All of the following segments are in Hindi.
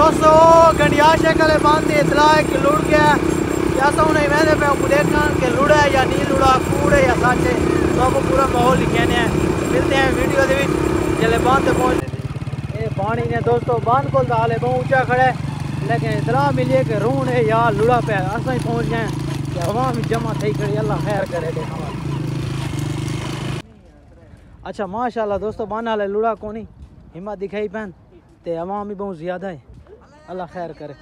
दोस्तों गंडिया शक्ल बांध इतला है कि लुड़ गया या तो उन्हें मैंने पे देखना कि लुड़ा है या नहीं लुड़ा, कूड़ है या सच है, तो आपको पूरा माहौल लिखे हैं। मिलते हैं वीडियो के जल्द बांध से पहुँच। ये पानी ने दोस्तों बांध को हाल है बहुत ऊँचा खड़ा है, लेकिन इतला मिलिए कि रूण है या लुड़ा पे असा ही पहुँच गए कि हवा में जमा थी खड़ी। अल्लाह खैर करे दे। अच्छा माशाल्लाह दोस्तों बान हाल लुड़ा कोनी हिम्मत दिखाई पैन ते हवा भी बहुत ज़्यादा है। अल्लाह खैर करे।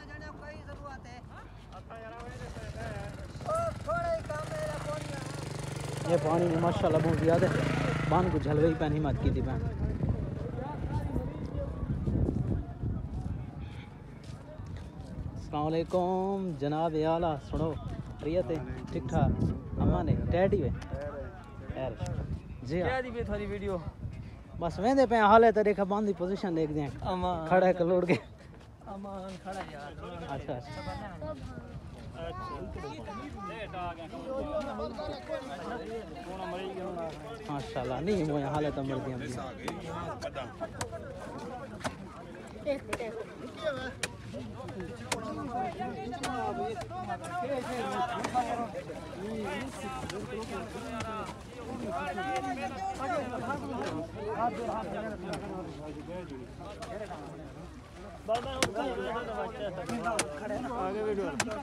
ये पानी में माशाल्लाह बहुत ज़्यादा है, बान को झलवे ही पैन हिम्मत की थी पैन। अस्सलाम वालेकुम जनाब आला, सुनो रियत है ठीक ठाक अमान है टैडी है यार जी हाँ थोड़ी वीडियो बस वेंदे पे हाल है तो देखा बांधी पोजीशन देख दें खड़ा है कलोड़ के अमान खड़ा यार। अच्छा माशाल्लाह नहीं वो हाल है तो मर दिया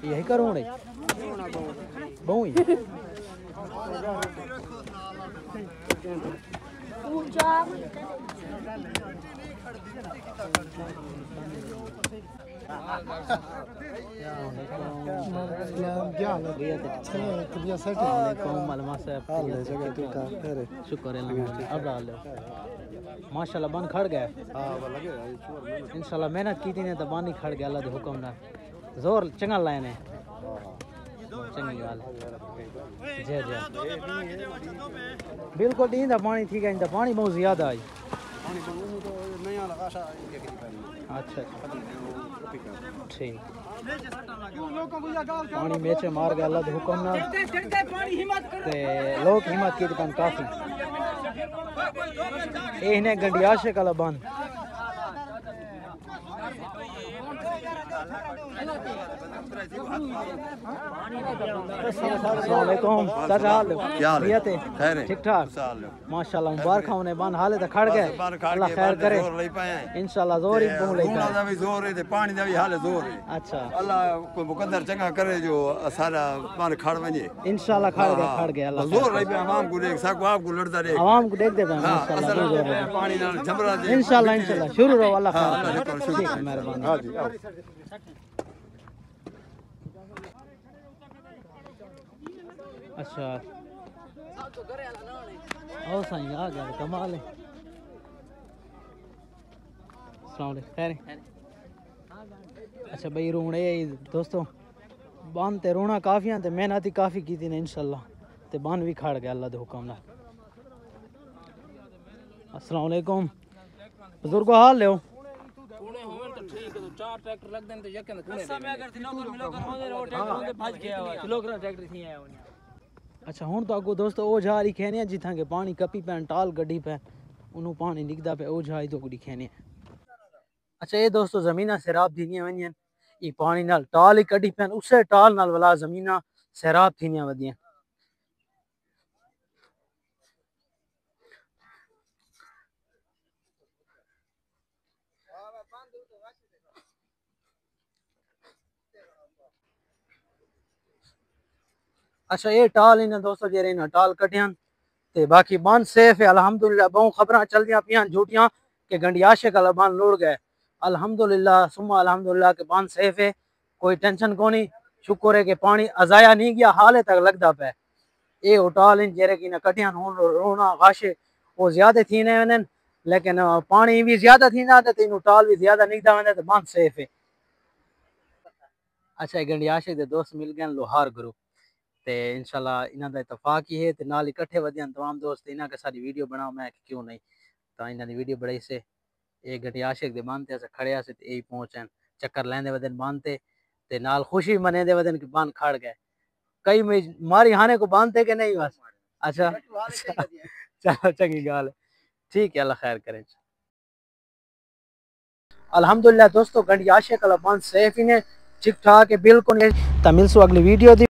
यही करूँ बहु शुक्र माशाल्लाह बन खड़ गया। इंशाल्लाह मेहनत की थी ने तो बानी खड़ गया अल्लाह के हुक्म ना जोर चंगा लाए ने चंगी गाल जय जय बिल्कुल दी था पानी ठीक है पानी बहुत ज़्यादा आई। अच्छा ठीक पानी मेचे मार गया अल्लाह के हुक्म ना ते लोग हिम्मत की दुकान काफ़ी ये इन्हें गंडिया से कला बंद ठीक ठाक माशाल्लाह मुबारक होने बन हाले तो खड़ गए अल्लाह खैर करे इंशाल्लाह जोर ही पहुंच ले जोर है पानी दा भी हाल जोर है। अच्छा अल्लाह कोई मुकद्दर चंगा करे जो सारा बन खड़ वने इंशाल्लाह खड़ गया अल्लाह जोर रही पे आवाम को देख सको आप को लड़दा देख आवाम को देख दे माशाल्लाह पानी नाल झबरा दे इंशाल्लाह शुरू रहो अल्लाह खैर ठीक है मेहरबानी। हां जी अच्छा ओ साईं आ गया कमाल है। अस्सलाम वालेकुम खैर अच्छा भाई रोने दोस्तों बांध ते रोना काफ़ी हैं तो मेहनत ही काफ़ी की थी ने इंशाल्लाह ते बांध भी खड़ गया अल्लाह के हुक्म नाल। अस्सलाम वालेकुम बुजुर्ग हाल ले चार ट्रैक्टर लग देन तो यकन अच्छा हुण तो अगो दोस्तों ओ जा रही खेने जिथा के पानी कपी पैन टाल गड्डी पे उन्हों पानी निकदा पे ओ जाई तो गुडी खेने। अच्छा ये दोस्तों जमीना सैराब थीनियां वनियन ये पानी नाल टाल ही कड्डी पैन उसे टाल नाल वाला जमीना सैराब थीनियां वदियां। अच्छा ये टाल इन दोस्तों जेरे इन टाल कटियां ते बाकी बंद सेफ है अल्हम्दुलिल्लाह। बहुत खबर चल दियां पियां झूठियां कि गंडियाशे का बंद लुड़ गए अल्हम्दुलिल्लाह सुम्मा अल्हम्दुलिल्लाह के बंद सेफ है कोई टेंशन कोनी शुक्र है कि पानी अजाया नहीं गया हाले तक लगता पे ये टाल इन जेरे की कटियां रोना गाशे वो ज्यादा थी ने लेकिन पानी भी ज्यादा थी ना तो टाल भी ज्यादा निकदा वने तो बंद सेफ है। अच्छा गंडियाशे दे दोस्त मिल गए लोहार ग्रुप ते इंशाल्लाह इन्हां दा इतफाक ही है ते नाल इकट्ठे वधियन तमाम दोस्त इन्हां के सारी वीडियो बनाओ मैं क्यों नहीं तो इन्हां दी वीडियो बनाई से एक घटी आशिक दे बांधते अस खड़े से यही पहुंचन चक्कर लेंदे वदन बांधते ते नाल खुशी मनेंदे वदन कि बांध खड़ गए कई मारी हाने को बांधते के नहीं बस। अच्छा चलो चंगी गाल ठीक है अल्लाह खैर करे। अल्हम्दुलिल्लाह दोस्तों गंडियाशे का बंद सेफ ही ने ठीक ठाक है बिल्कुल। तमिल सो अगली वीडियो दी